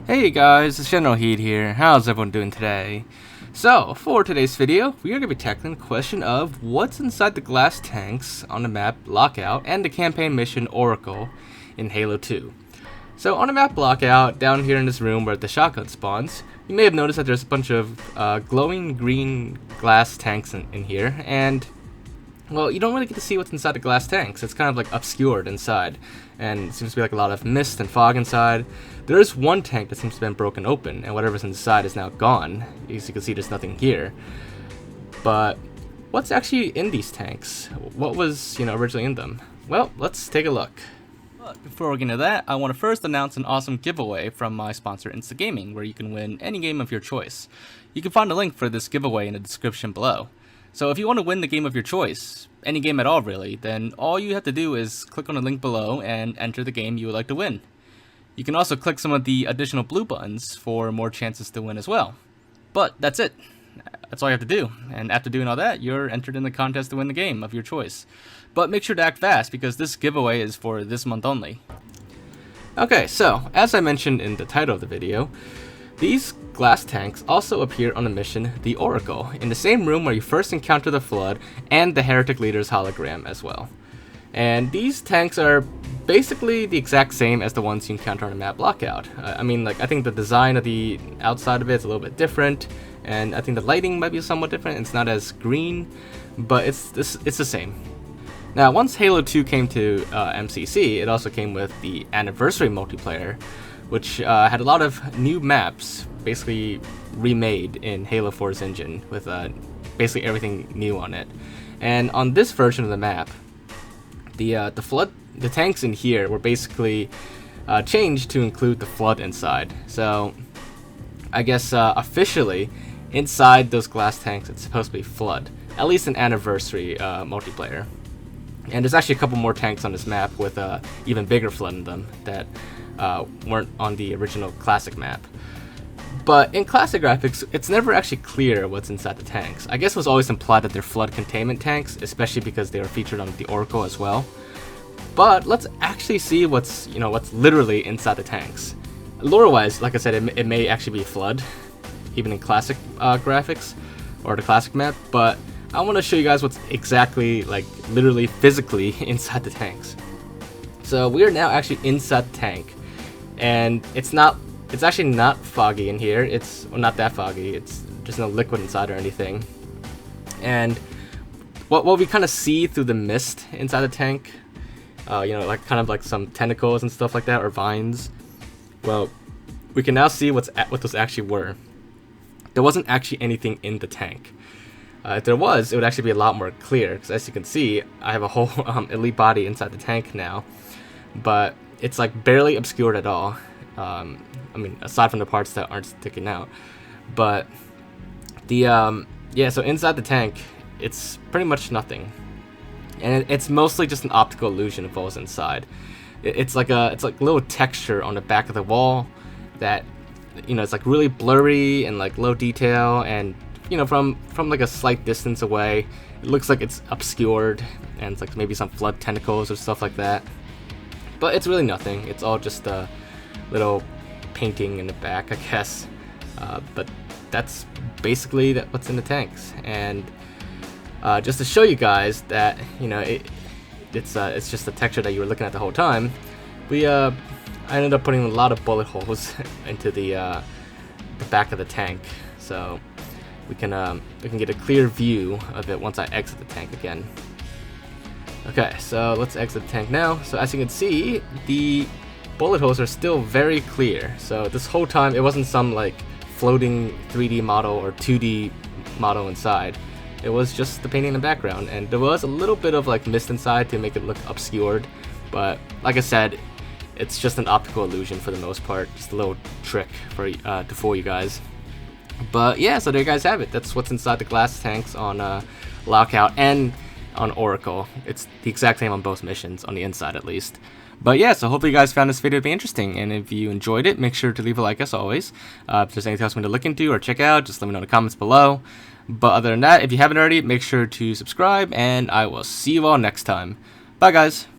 Hey guys, it's Generalkidd here. How's everyone doing today? So, for today's video, we are going to be tackling the question of what's inside the glass tanks on the map Lockout and the campaign mission Oracle in Halo 2. So, on the map Lockout, down here in this room where the shotgun spawns, you may have noticed that there's a bunch of glowing green glass tanks in here, and well, you don't really get to see what's inside the glass tanks. It's kind of like obscured inside, and it seems to be like a lot of mist and fog inside. There is one tank that seems to have been broken open, and whatever's inside is now gone. As you can see, there's nothing here. But what's actually in these tanks? What was, originally in them? Well, let's take a look. But before we get into that, I want to first announce an awesome giveaway from my sponsor, Instagaming, where you can win any game of your choice. You can find a link for this giveaway in the description below. So if you want to win the game of your choice, any game at all really, then all you have to do is click on the link below and enter the game you would like to win. You can also click some of the additional blue buttons for more chances to win as well. But that's it. That's all you have to do. And after doing all that, you're entered in the contest to win the game of your choice. But make sure to act fast because this giveaway is for this month only. Okay, so as I mentioned in the title of the video, these glass tanks also appear on the mission The Oracle, in the same room where you first encounter the Flood and the Heretic Leader's hologram as well. And these tanks are basically the exact same as the ones you encounter on the map Lockout. I think the design of the outside of it is a little bit different, and I think the lighting might be somewhat different. It's not as green, but it's the same. Now, once Halo 2 came to MCC, it also came with the Anniversary multiplayer, which had a lot of new maps, basically remade in Halo 4's engine, with basically everything new on it. And on this version of the map, the tanks in here were basically changed to include the Flood inside. So, I guess officially, inside those glass tanks, it's supposed to be Flood, at least an Anniversary multiplayer. And there's actually a couple more tanks on this map with even bigger Flood in them that weren't on the original classic map. But in classic graphics, it's never actually clear what's inside the tanks. I guess it was always implied that they're Flood containment tanks, especially because they were featured on the Oracle as well. But let's actually see what's literally inside the tanks. Lore-wise, like I said, it may actually be Flood, even in classic graphics or the classic map. But I want to show you guys what's exactly, literally physically inside the tanks. So we are now actually inside the tank, and it's actually not foggy in here. It's not that foggy. It's just no liquid inside or anything. And what we kind of see through the mist inside the tank, kind of like some tentacles and stuff like that, or vines. Well, we can now see what those actually were. There wasn't actually anything in the tank. If there was, it would actually be a lot more clear, because as you can see, I have a whole elite body inside the tank now. But it's barely obscured at all. Aside from the parts that aren't sticking out. But so inside the tank, it's pretty much nothing, and it's mostly just an optical illusion of what's inside. It's like a little texture on the back of the wall that it's really blurry and low detail, and from a slight distance away, it looks like it's obscured, and it's maybe some Flood tentacles or stuff like that. But it's really nothing. It's all just a little painting in the back, I guess. But that's basically what's in the tanks. And just to show you guys that it's just the texture that you were looking at the whole time, I ended up putting a lot of bullet holes into the back of the tank, so we can get a clear view of it once I exit the tank again. Okay, so let's exit the tank now. So as you can see, the bullet holes are still very clear. So this whole time, it wasn't some floating 3D model or 2D model inside. It was just the painting in the background, and there was a little bit of mist inside to make it look obscured. But like I said, it's just an optical illusion for the most part, just a little trick for to fool you guys. But yeah, so there you guys have it. That's what's inside the glass tanks on Lockout and on Oracle. It's the exact same on both missions, on the inside at least. But yeah, so hopefully you guys found this video to be interesting, and if you enjoyed it, make sure to leave a like as always. If there's anything else you want to look into or check out, just let me know in the comments below. But other than that, if you haven't already, make sure to subscribe, and I will see you all next time. Bye guys!